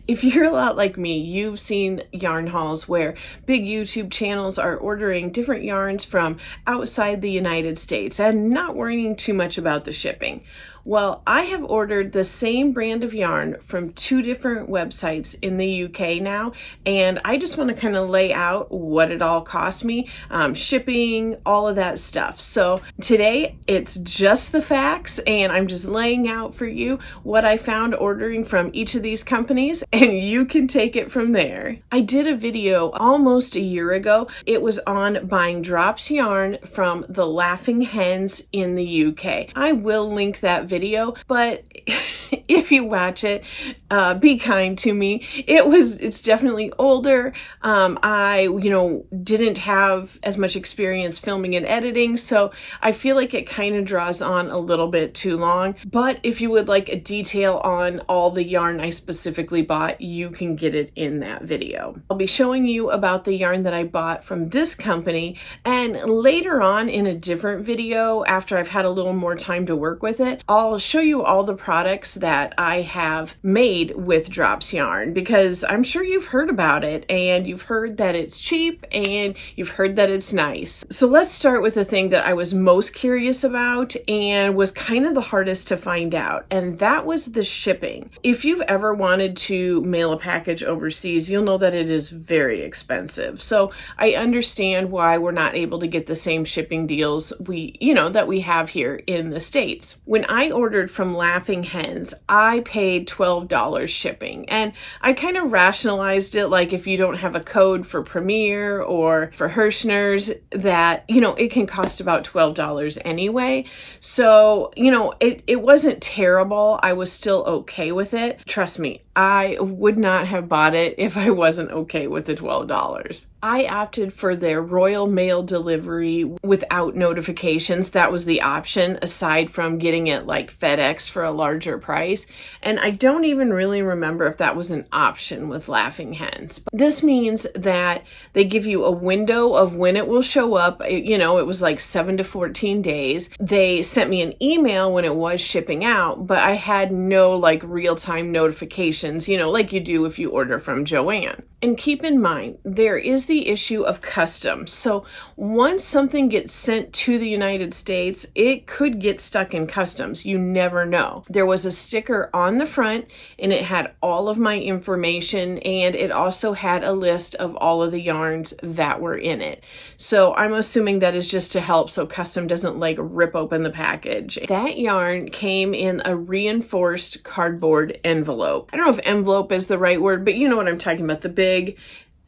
If you're a lot like me, you've seen yarn hauls where big YouTube channels are ordering different yarns from outside the United States and not worrying too much about the shipping. Well, I have ordered the same brand of yarn from 2 different websites in the UK now, and I just want to kind of lay out what it all cost me, shipping, all of that stuff. So today it's just the facts, and I'm just laying out for you what I found ordering from each of these companies, and you can take it from there. I did a video almost a year ago. It was on buying drops yarn from the Laughing Hens in the UK. I will link that video, but if you watch it, be kind to me. It's definitely older. I didn't have as much experience filming and editing, so I feel like it kind of draws on a little bit too long. But if you would like a detail on all the yarn I specifically bought, you can get it in that video. I'll be showing you about the yarn that I bought from this company, and later on in a different video, after I've had a little more time to work with it, I'll show you all the products that I have made with Drops yarn, because I'm sure you've heard about it, and you've heard that it's cheap, and you've heard that it's nice. So let's start with the thing that I was most curious about and was kind of the hardest to find out, and that was the shipping. If you've ever wanted to mail a package overseas, you'll know that it is very expensive. So I understand why we're not able to get the same shipping deals that we have here in the States. When I ordered from Laughing Hens, I paid $12 shipping, and I kind of rationalized it like if you don't have a code for Premier or for Hirschner's, that it can cost about $12 anyway. So it wasn't terrible. I was still okay with it. Trust me, I would not have bought it if I wasn't okay with the $12. I opted for their Royal Mail delivery without notifications. That was the option, aside from getting it like FedEx for a larger price. And I don't even really remember if that was an option with Laughing Hens. This means that they give you a window of when it will show up. It was like 7 to 14 days. They sent me an email when it was shipping out, but I had no like real-time notifications, like you do if you order from Joann. And keep in mind, there is the issue of customs. So once something gets sent to the United States, it could get stuck in customs. You never know. There was a sticker on the front, and it had all of my information, and it also had a list of all of the yarns that were in it. So I'm assuming that is just to help so custom doesn't like rip open the package. That yarn came in a reinforced cardboard envelope. I don't know if envelope is the right word, but you know what I'm talking about.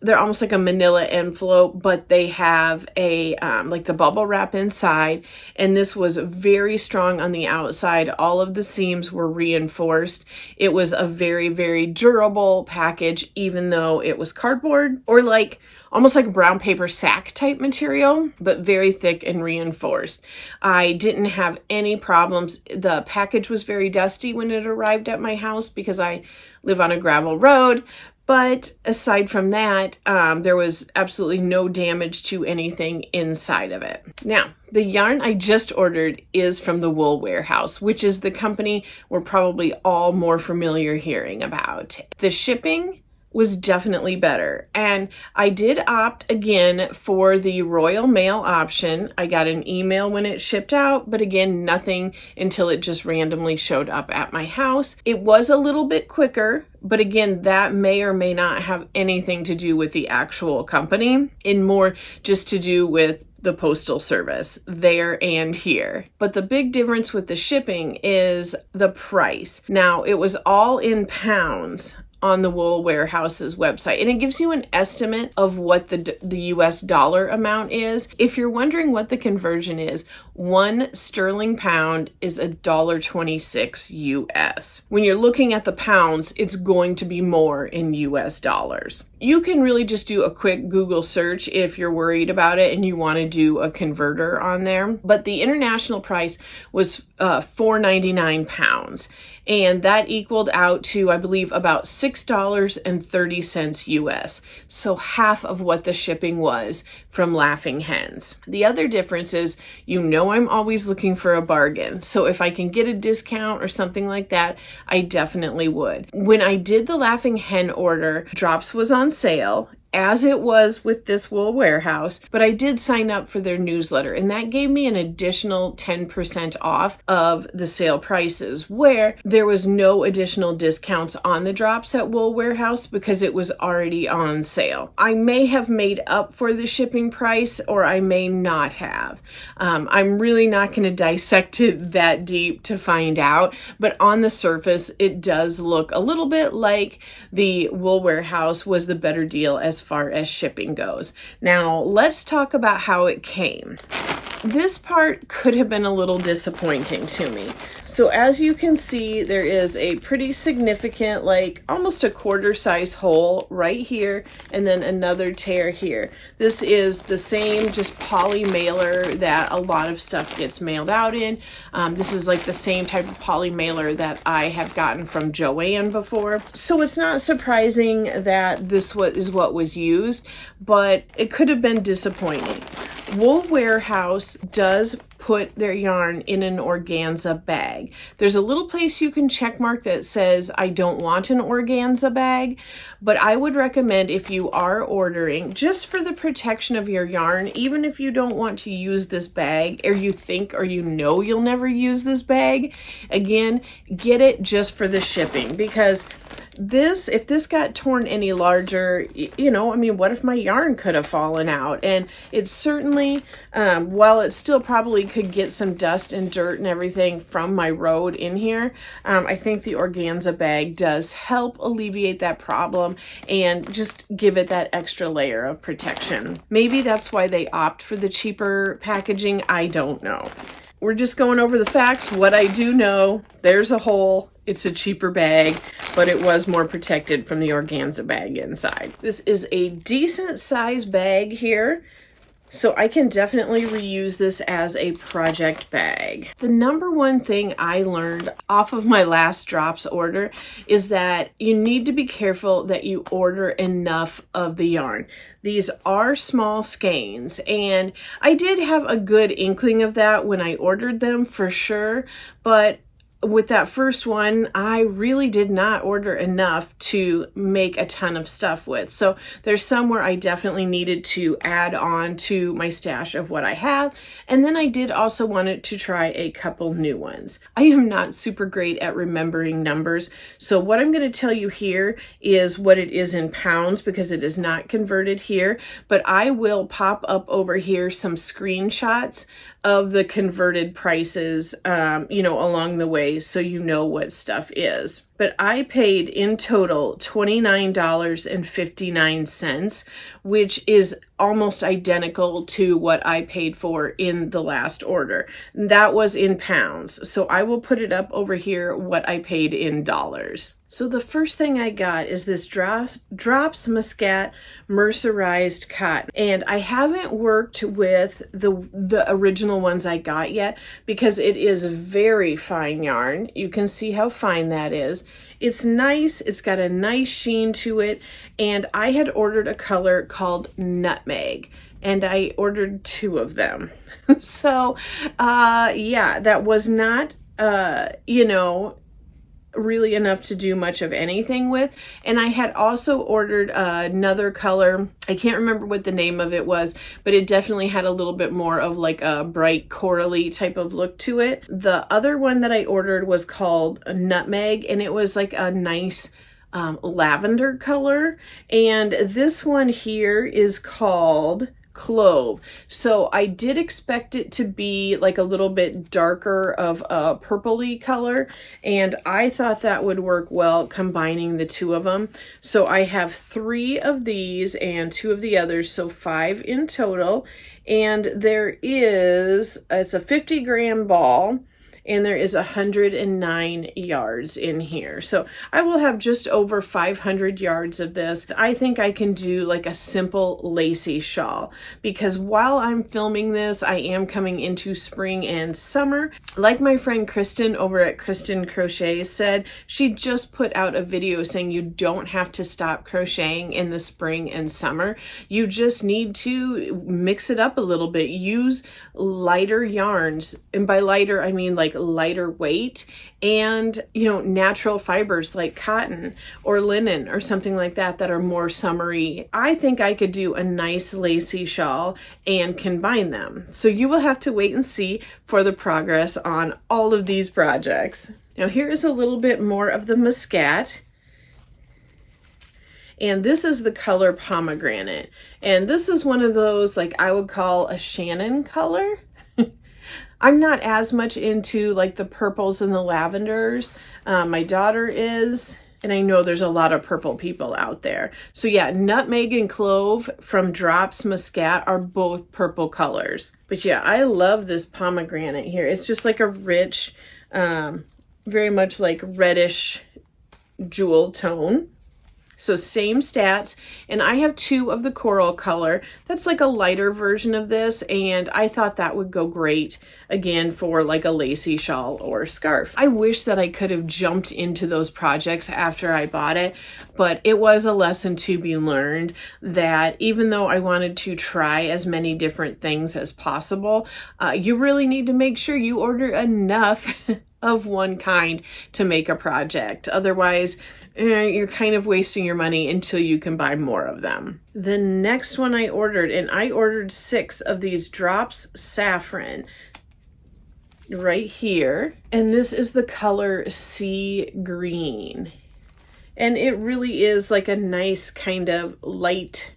They're almost like a manila envelope, but they have a like the bubble wrap inside, and this was very strong on the outside. All of the seams were reinforced. It was a very, very durable package, even though it was cardboard, or like almost like a brown paper sack type material, but very thick and reinforced. I didn't have any problems. The package was very dusty when it arrived at my house because I live on a gravel road. But aside from that, there was absolutely no damage to anything inside of it. Now, the yarn I just ordered is from the Wool Warehouse, which is the company we're probably all more familiar hearing about. The shipping was definitely better, and I did opt again for the Royal Mail option. I got an email when it shipped out, but again, nothing until it just randomly showed up at my house. It was a little bit quicker, but again, that may or may not have anything to do with the actual company, and more just to do with the postal service there and here. But the big difference with the shipping is the price. Now, it was all in pounds on the Wool Warehouse's website, and it gives you an estimate of what the US dollar amount is. If you're wondering what the conversion is, 1 sterling pound is $1.26 US. When you're looking at the pounds, it's going to be more in US dollars. You can really just do a quick Google search if you're worried about it and you want to do a converter on there. But the international price was £4.99, and that equaled out to, I believe, about $6.30 US. So half of what the shipping was from Laughing Hens. The other difference is, know I'm always looking for a bargain. So if I can get a discount or something like that, I definitely would. When I did the Laughing Hen order, drops was on sale, as it was with this Wool Warehouse, but I did sign up for their newsletter, and that gave me an additional 10% off of the sale prices, where there was no additional discounts on the drops at Wool Warehouse because it was already on sale. I may have made up for the shipping price, or I may not have. I'm really not going to dissect it that deep to find out, but on the surface, it does look a little bit like the Wool Warehouse was the better deal as far as shipping goes. Now, let's talk about how it came. This part could have been a little disappointing to me. So as you can see, there is a pretty significant, like almost a quarter size hole right here, and then another tear here. This is the same just poly mailer that a lot of stuff gets mailed out in. This is like the same type of poly mailer that I have gotten from Joann before. So it's not surprising that this is what was used, but it could have been disappointing. Wool Warehouse does put their yarn in an organza bag. There's a little place you can check mark that says, I don't want an organza bag, but I would recommend, if you are ordering, just for the protection of your yarn, even if you don't want to use this bag, or you think or you know you'll never use this bag, again, get it just for the shipping, because if this got torn any larger, you know, I mean, what if my yarn could have fallen out? And it's certainly, while it still probably could get some dust and dirt and everything from my road in here, I think the organza bag does help alleviate that problem and just give it that extra layer of protection. Maybe that's why they opt for the cheaper packaging. I don't know. We're just going over the facts. What I do know, there's a hole. It's a cheaper bag, but it was more protected from the organza bag inside. This is a decent size bag here, so I can definitely reuse this as a project bag. The number one thing I learned off of my last drops order is that you need to be careful that you order enough of the yarn. These are small skeins, and I did have a good inkling of that when I ordered them for sure, but with that first one, I really did not order enough to make a ton of stuff with. So there's some where I definitely needed to add on to my stash of what I have. And then I did also want to try a couple new ones. I am not super great at remembering numbers. So what I'm going to tell you here is what it is in pounds, because it is not converted here, but I will pop up over here some screenshots of the converted prices, you know, along the way, so you know what stuff is. But I paid in total $29.59, which is almost identical to what I paid for in the last order. That was in pounds. So I will put it up over here, what I paid in dollars. So the first thing I got is this Drops Muscat mercerized cotton. And I haven't worked with the original ones I got yet, because it is very fine yarn. You can see how fine that is. It's nice. It's got a nice sheen to it. And I had ordered a color called Nutmeg, and I ordered 2 of them. So, yeah, that was not, you know, really enough to do much of anything with. And I had also ordered another color. I can't remember what the name of it was, but it definitely had a little bit more of like a bright corally type of look to it. The other one that I ordered was called Nutmeg, and it was like a nice lavender color. And this one here is called Clove. So I did expect it to be like a little bit darker of a purpley color, and I thought that would work well combining the 2 of them. So I have 3 of these and 2 of the others, so 5 in total. And there is, it's a 50-gram ball, and there is 109 yards in here. So I will have just over 500 yards of this. I think I can do like a simple lacy shawl, because while I'm filming this, I am coming into spring and summer. Like my friend Kristen over at Kristen Crochet said, she just put out a video saying you don't have to stop crocheting in the spring and summer. You just need to mix it up a little bit. Use lighter yarns, and by lighter I mean like lighter weight, and natural fibers like cotton or linen or something like that that are more summery. I think I could do a nice lacy shawl and combine them. So you will have to wait and see for the progress on all of these projects. Now here is a little bit more of the muscat. And this is the color pomegranate. And this is one of those, like, I would call a Shannon color. I'm not as much into like the purples and the lavenders. My daughter is, and I know there's a lot of purple people out there. So yeah, nutmeg and clove from Drops Muscat are both purple colors. But yeah, I love this pomegranate here. It's just like a rich, very much like reddish jewel tone. So same stats, and I have 2 of the coral color. That's like a lighter version of this, and I thought that would go great again for like a lacy shawl or scarf. I wish that I could have jumped into those projects after I bought it, but it was a lesson to be learned that even though I wanted to try as many different things as possible, you really need to make sure you order enough of one kind to make a project. Otherwise, you're kind of wasting your money until you can buy more of them. The next one I ordered, and I ordered 6 of these Drops Saffron right here. And this is the color Sea Green. And it really is like a nice kind of light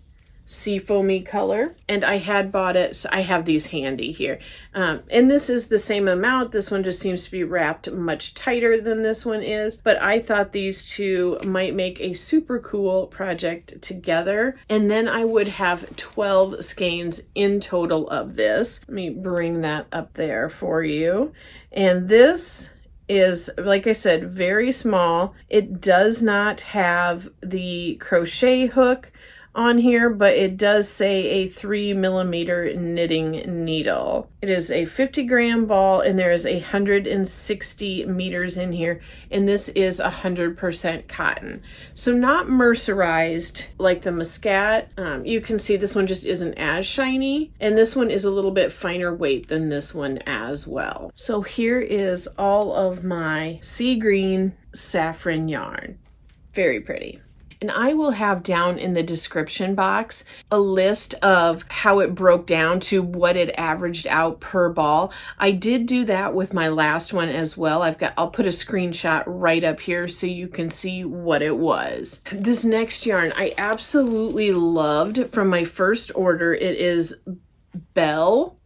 seafoamy color, and I had bought it, so I have these handy here, and this is the same amount. This one just seems to be wrapped much tighter than this one is, but I thought these 2 might make a super cool project together. And then I would have 12 skeins in total of this. Let me bring that up there for you. And this is, like I said, very small. It does not have the crochet hook on here, but it does say a 3mm knitting needle. It is a 50-gram ball, and there is 160 meters in here, and this is 100% cotton. So not mercerized like the Muscat. You can see this one just isn't as shiny, and this one is a little bit finer weight than this one as well. So here is all of my sea green saffron yarn. Very pretty. And I will have down in the description box a list of how it broke down to what it averaged out per ball. I did do that with my last one as well. I'll put a screenshot right up here so you can see what it was. This next yarn I absolutely loved from my first order. It is Belle.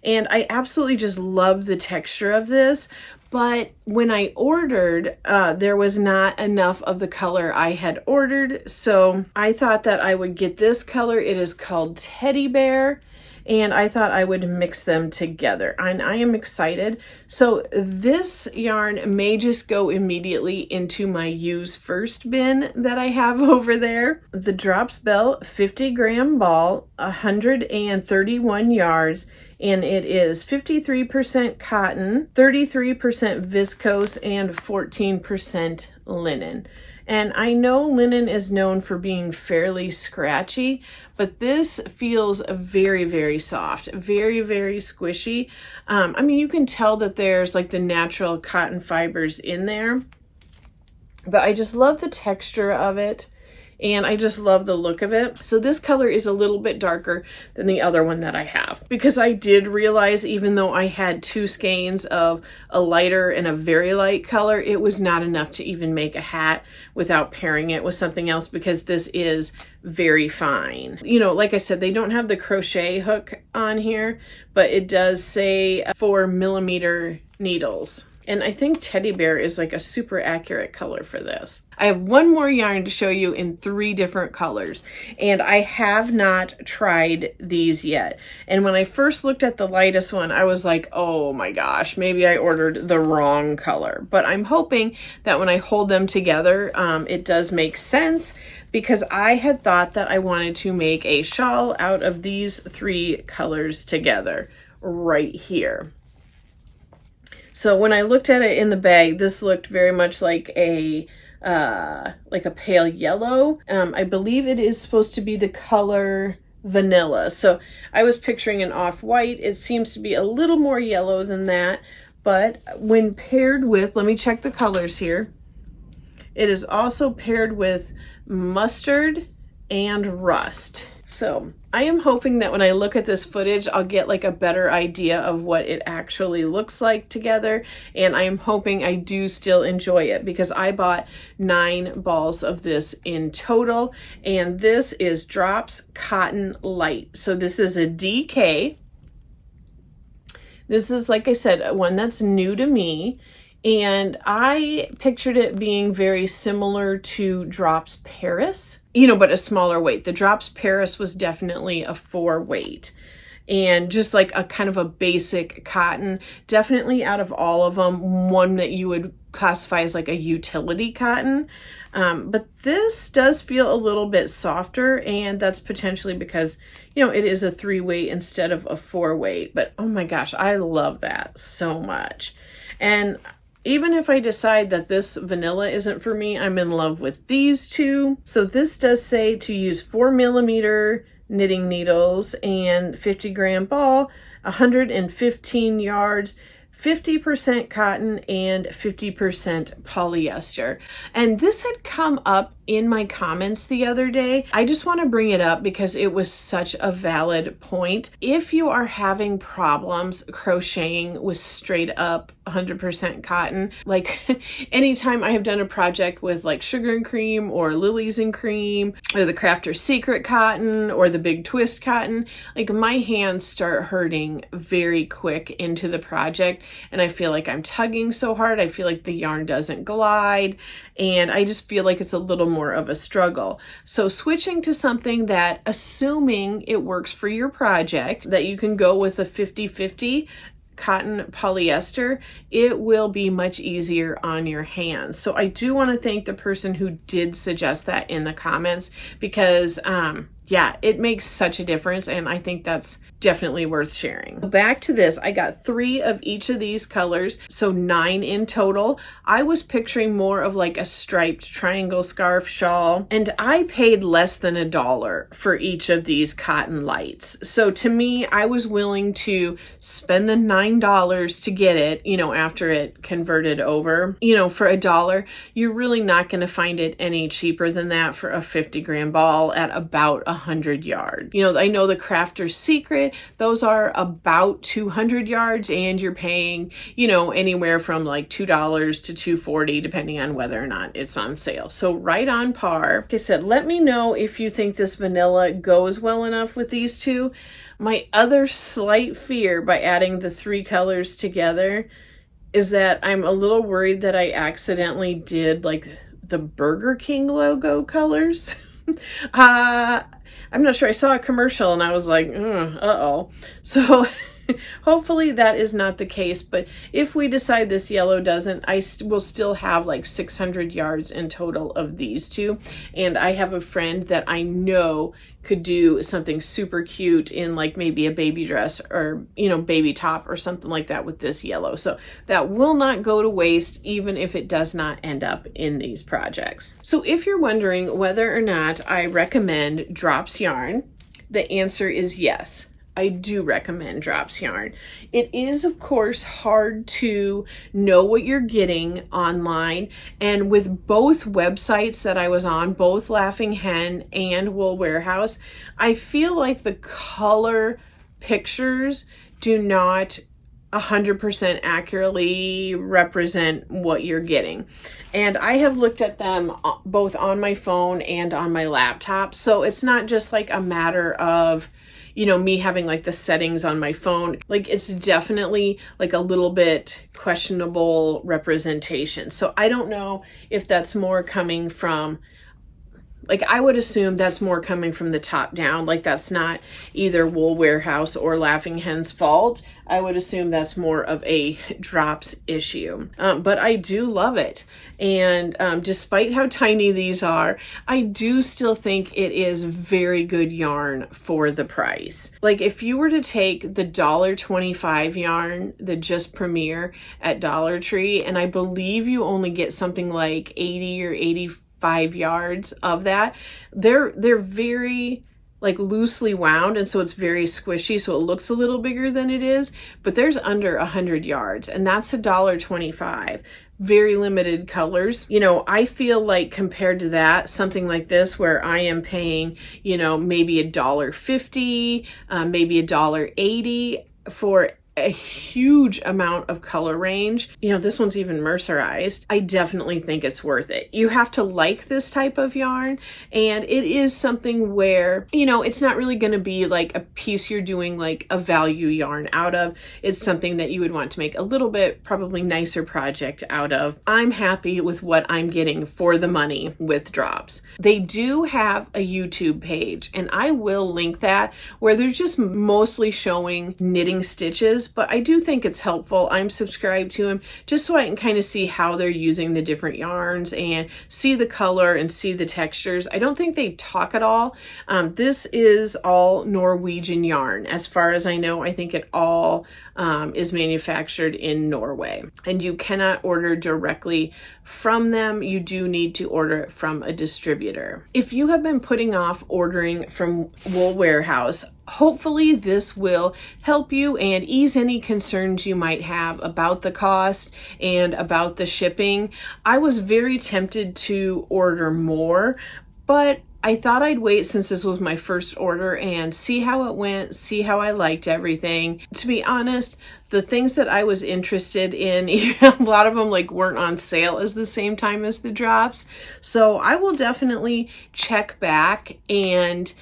And I absolutely just love the texture of this. But when I ordered, there was not enough of the color I had ordered. So I thought that I would get this color. It is called Teddy Bear. And I thought I would mix them together. And I am excited. So this yarn may just go immediately into my use first bin that I have over there. The Drops Belle 50-gram ball, 131 yards. And it is 53% cotton, 33% viscose, and 14% linen. And I know linen is known for being fairly scratchy, but this feels very, very soft, very, very squishy. I mean, you can tell that there's like the natural cotton fibers in there, but I just love the texture of it. And I just love the look of it. So this color is a little bit darker than the other one that I have, because I did realize even though I had 2 skeins of a lighter and a very light color, it was not enough to even make a hat without pairing it with something else, because this is very fine. You know, like I said, they don't have the crochet hook on here, but it does say 4mm needles. And I think teddy bear is like a super accurate color for this. I have one more yarn to show you in 3 different colors, and I have not tried these yet. And when I first looked at the lightest one, I was like, oh my gosh, maybe I ordered the wrong color. But I'm hoping that when I hold them together, it does make sense, because I had thought that I wanted to make a shawl out of these 3 colors together right here. So when I looked at it in the bag, this looked very much like a pale yellow. I believe it is supposed to be the color vanilla. So I was picturing an off-white. It seems to be a little more yellow than that, but when paired with, let me check the colors here. It is also paired with mustard and rust. So I am hoping that when I look at this footage, I'll get like a better idea of what it actually looks like together. And I am hoping I do still enjoy it, because I bought 9 balls of this in total. And this is Drops Cotton Light. So this is a DK. This is, like I said, one that's new to me. And I pictured it being very similar to Drops Paris, you know, but a smaller weight. The Drops Paris was definitely a 4 weight, and just like a kind of a basic cotton. Definitely out of all of them, one that you would classify as like a utility cotton. But this does feel a little bit softer, and that's potentially because, you know, it is a 3 weight instead of a 4 weight. But oh my gosh, I love that so much. And even if I decide that this vanilla isn't for me, I'm in love with these 2. So this does say to use 4mm knitting needles and 50-gram ball, 115 yards, 50% cotton and 50% polyester. And this had come up in my comments the other day. I just want to bring it up because it was such a valid point. If you are having problems crocheting with straight up 100% cotton, like anytime I have done a project with like Sugar and Cream or Lilies and Cream or the Crafter's Secret cotton or the Big Twist cotton, like my hands start hurting very quick into the project, and I feel like I'm tugging so hard. I feel like the yarn doesn't glide, and I just feel like it's a little more of a struggle. So switching to something that, assuming it works for your project, that you can go with a 50-50 cotton polyester, it will be much easier on your hands. So I do want to thank the person who did suggest that in the comments, because yeah, it makes such a difference, and I think that's definitely worth sharing. Back to this, I got 3 of each of these colors, so 9 in total. I was picturing more of like a striped triangle scarf shawl, and I paid less than $1 for each of these cotton lights. So to me, I was willing to spend the $9 to get it, you know, after it converted over. You know, for $1, you're really not going to find it any cheaper than that for a 50-gram ball at about 100 yards. You know, I know the Crafter's Secret, those are about 200 yards, and you're paying, you know, anywhere from like $2 to $2.40 depending on whether or not it's on sale. So right on par. Like I said, let me know if you think this vanilla goes well enough with these 2. My other slight fear by adding the 3 colors together is that I'm a little worried that I accidentally did like the Burger King logo colors. I'm not sure. I saw a commercial and I was like, uh-oh. So hopefully that is not the case. But if we decide this yellow doesn't, I will still have like 600 yards in total of these 2. And I have a friend that I know could do something super cute in like maybe a baby dress or, you know, baby top or something like that with this yellow. So that will not go to waste, even if it does not end up in these projects. So if you're wondering whether or not I recommend Drops yarn, the answer is yes. I do recommend Drops yarn. It is, of course, hard to know what you're getting online, and with both websites that I was on, both Laughing Hen and Wool Warehouse, I feel like the color pictures do not 100% accurately represent what you're getting. And I have looked at them both on my phone and on my laptop, so it's not just like a matter of, me having like the settings on my phone, like it's definitely like a little bit questionable representation. So I don't know if that's more coming from, like, I would assume that's more coming from the top down. Like, that's not either Wool Warehouse or Laughing Hen's fault. I would assume that's more of a drops issue. But I do love it. And despite how tiny these are, I do still think it is very good yarn for the price. Like, if you were to take the $1.25 yarn, the Just Premier at Dollar Tree, and I believe you only get something like 80 or 85 yards of that, they're very like loosely wound, and so it's very squishy, so it looks a little bigger than it is, but there's under 100 yards, and that's $1.25. Very limited colors. I feel like compared to that, something like this where I am paying, maybe $1.50, maybe $1.80 for a huge amount of color range. This one's even mercerized. I definitely think it's worth it. You have to like this type of yarn, and it is something where, it's not really going to be like a piece you're doing like a value yarn out of. It's something that you would want to make a little bit probably nicer project out of. I'm happy with what I'm getting for the money with drops. They do have a YouTube page, and I will link that, where they're just mostly showing knitting stitches, but I do think it's helpful. I'm subscribed to them just so I can kind of see how they're using the different yarns and see the color and see the textures. I don't think they talk at all. This is all Norwegian yarn. As far as I know, I think it all is manufactured in Norway, and you cannot order directly from them. You do need to order it from a distributor. If you have been putting off ordering from Wool Warehouse, hopefully this will help you and ease any concerns you might have about the cost and about the shipping. I was very tempted to order more, but I thought I'd wait since this was my first order and see how it went, see how I liked everything. To be honest, the things that I was interested in, a lot of them like weren't on sale at the same time as the drops. So I will definitely check back and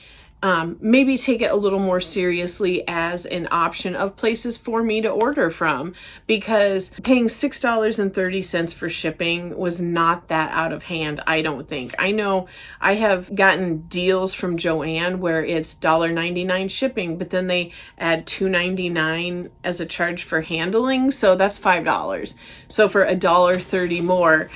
maybe take it a little more seriously as an option of places for me to order from, because paying $6.30 for shipping was not that out of hand, I don't think. I know I have gotten deals from Joann where it's $1.99 shipping, but then they add $2.99 as a charge for handling, so that's $5. So for $1.30 more,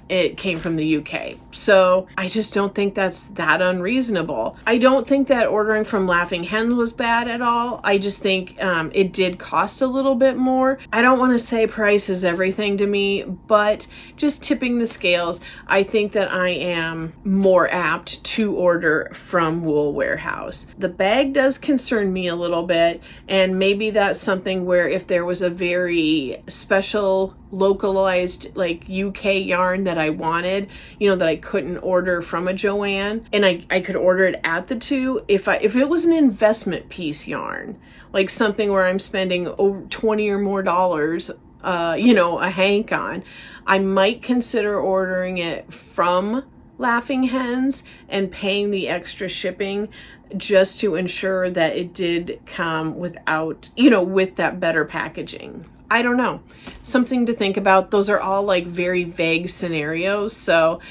it came from the UK. So I just don't think that's that unreasonable. I don't think that ordering from Laughing Hens was bad at all. I just think it did cost a little bit more. I don't want to say price is everything to me, but just tipping the scales, I think that I am more apt to order from Wool Warehouse. The bag does concern me a little bit, and maybe that's something where if there was a very special localized like UK yarn that I wanted, that I couldn't order from a Joann, and I could order it at the two. If it was an investment piece yarn, like something where I'm spending over $20 or more, a hank on, I might consider ordering it from Laughing Hens and paying the extra shipping just to ensure that it did come without, with that better packaging. I don't know. Something to think about. Those are all like very vague scenarios. So,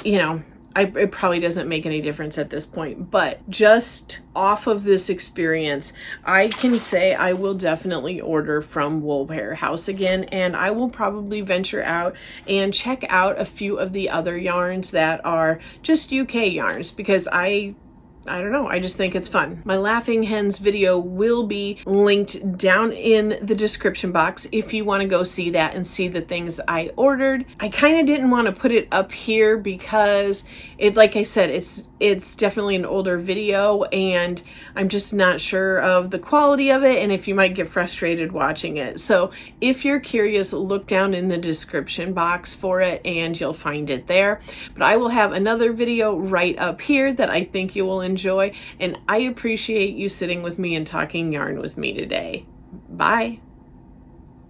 it probably doesn't make any difference at this point. But just off of this experience, I can say I will definitely order from Wool Warehouse again. And I will probably venture out and check out a few of the other yarns that are just UK yarns, because I don't know, I just think it's fun. My Laughing Hens video will be linked down in the description box if you want to go see that and see the things I ordered. I kind of didn't want to put it up here because like I said, it's definitely an older video, and I'm just not sure of the quality of it and if you might get frustrated watching it. So if you're curious, look down in the description box for it and you'll find it there. But I will have another video right up here that I think you will enjoy, and I appreciate you sitting with me and talking yarn with me today. Bye.